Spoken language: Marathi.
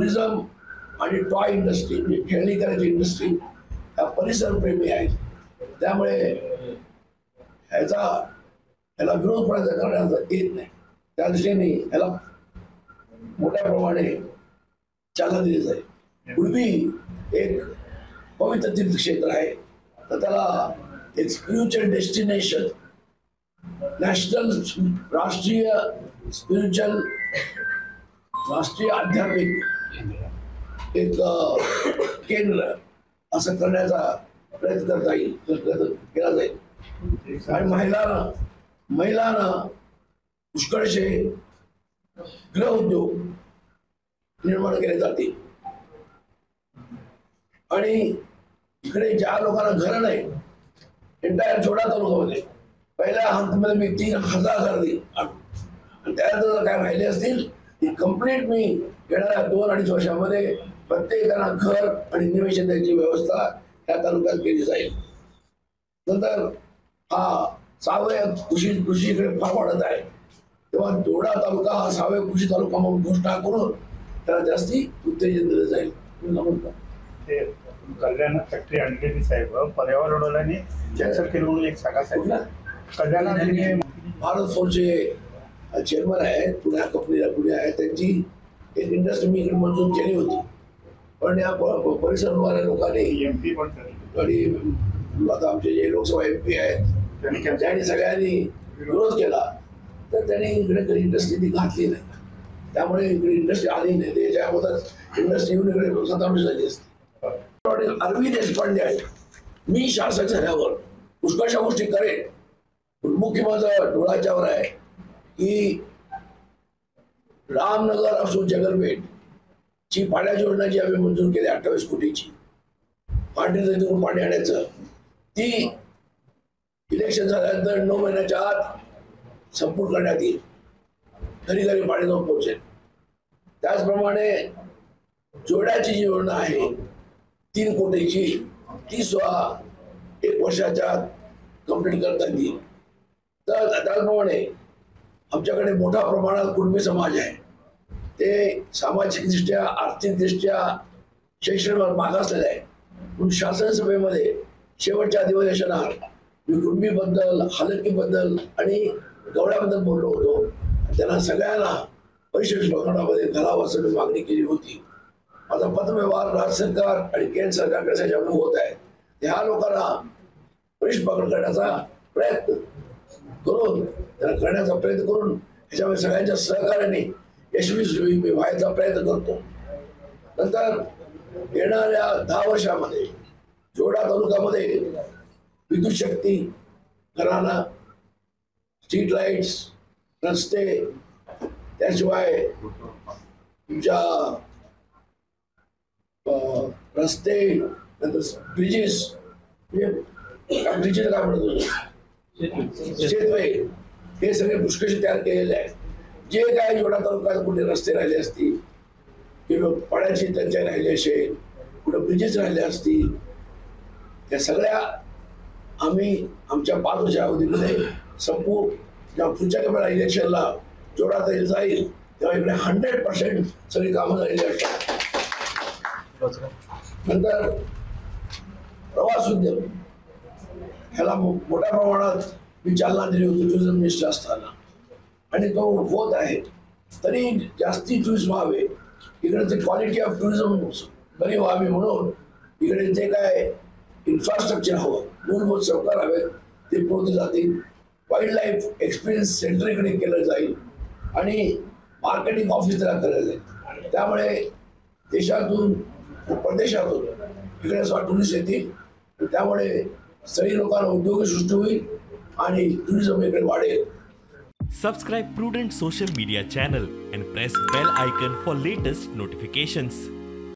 टुरिझम आणि टॉय इंडस्ट्री म्हणजे खेळणी करायची इंडस्ट्री ह्या परिसरप्रेमी आहेत. त्यामुळे ह्याला विरोध करण्याचा येत नाही. त्या दृष्टीने ह्याला मोठ्या प्रमाणे चालना दिली जाईल. पूर्वी एक पवित्र तीर्थक्षेत्र आहे तर त्याला एक स्पिरिच्युअल डेस्टिनेशन नॅशनल राष्ट्रीय स्पिरिच्युअल राष्ट्रीय आध्यात्मिक एक केंद्र असं करण्याचा प्रयत्न करता येईल केला जाईल. आणि महिलांना पुष्कळशे गृह उद्योग निर्माण केले जातील. आणि इकडे ज्या लोकांना घरं नाही एंटायर छोटा तालुक्यामध्ये पहिल्या हंतमध्ये मी 3,000 घर देईल आणि त्यानंतर काय राहिले असतील ती कंप्लीट मी येणाऱ्या 2-2.5 वर्षामध्ये प्रत्येकाला घर आणि निवेशन द्यायची व्यवस्था त्या तालुक्यात केली जाईल. नंतर हा सावयव कृषीकडे फार वाढत आहे तेव्हा दोडा तालुका हा सावयव कृषी तालुका म्हणून घोषणा करून त्याला जास्ती उत्तेजन दिलं जाईल. कल्याण फॅक्टरी आणलेली साहेब पर्यावरणाने कॅन्सल केलं म्हणून एक सांगा साहेब. कल्याण भारत फोर्सचे चेअरमन आहे पुण्या कंपनीला पुणे आहे त्यांची एक इंडस्ट्री मी इकडे मंजूर केली होती पण या परिसरवाल्या लोकांनी MP पण आणि आता आमचे जे लोकसभा MP आहेत त्यांनी सगळ्यांनी विरोध केला तर त्यांनी इकडे कधी इंडस्ट्री ती घातली नाही. त्यामुळे इकडे इंडस्ट्री आली नाही. त्याच्या अगोदर इंडस्ट्री येऊन इकडे सत्तावीस झाली असते. अरविंद देशपांडे आहे. मी शासक झाल्यावर पुष्कळशा गोष्टी करेन. मुख्य माझं डोळ्याच्यावर आहे की रामनगर असो जगलपेठ ची पाण्याची योजना जी आम्ही मंजूर केली 28 कोटीची पाणी पाणी आणायचं ती इलेक्शन झाल्यानंतर 9 महिन्याच्या आत संपूर्ण करण्यात येईल. घरी घरी पाणी जाऊन पोहोचेल. त्याचप्रमाणे जोड्याची जी योजना आहे 3 कोटीची ती सुद्धा 1 वर्षाच्या कंप्लीट करता येईल. तर त्याचप्रमाणे आमच्याकडे मोठ्या प्रमाणात कुणबी समाज आहे. ते सामाजिकदृष्ट्या आर्थिकदृष्ट्या शैक्षणिक मागासलेले आहे. म्हणून शासन सभेमध्ये शेवटच्या अधिवेशनात मी कुणबीबद्दल हलकीबद्दल आणि गवड्याबद्दल बोललो होतो. त्यांना सगळ्यांना परिशिष्ट प्रकरणामध्ये घालावं असं मी मागणी केली होती. माझा पत्रव्यवहार राज्य सरकार आणि केंद्र सरकारकडे त्याच्यामुळे होत आहे. ह्या लोकांना परिशिष्ट प्रकरण करण्याचा प्रयत्न करून त्याला करण्याचा प्रयत्न करून ह्याच्यामध्ये सगळ्यांच्या सहकार्याने यशस्वी व्हायचा प्रयत्न करतो. नंतर येणाऱ्या 10 वर्षामध्ये जोडा तालुक्यामध्ये विद्युत शक्ती घराणा स्ट्रीट लाईट्स रस्ते त्याशिवाय तुमच्या रस्ते नंतर ब्रिजेस ब्रिजेस काय म्हणत होतो शेतवे हे सगळे पुष्कळशी तयार केलेले आहे. जे काय जोडा तालुक्यात कुठे रस्ते राहिले असतील किंवा पाण्याची टंचाई राहिली असेल कुठे ब्रिजेस राहिले असतील त्या सगळ्या आम्ही आमच्या 5 वर्षाच्या अवधीमध्ये संपू. जेव्हा पुढच्या वेळेला इलेक्शनला जोडा तरी जाईल तेव्हा इकडे 100% सगळी कामं झालेली असतात. नंतर प्रवास उद्योग ह्याला मोठ्या प्रमाणात मी चालना दिली होती टुरिझम मिनिस्टर असताना आणि तो होत आहे. तरी जास्ती टुरिस्ट व्हावे इकडे क्वालिटी ऑफ टुरिझम बरी व्हावी म्हणून इकडे जे काय इन्फ्रास्ट्रक्चर हवं मूलभूत सौकर हवेत ते पुरवले जातील. वाईल्ड लाईफ एक्सपिरियन्स सेंटर इकडे केलं जाईल आणि मार्केटिंग ऑफिस त्याला केलं जाईल. त्यामुळे देशातून परदेशातून इकडे टुरिस्ट येतील. त्यामुळे सगळी लोकांना उद्योग सृष्टी होईल आणि टुरिझम इकडे वाढेल. Subscribe Prudent social media channel and press bell icon for latest notifications.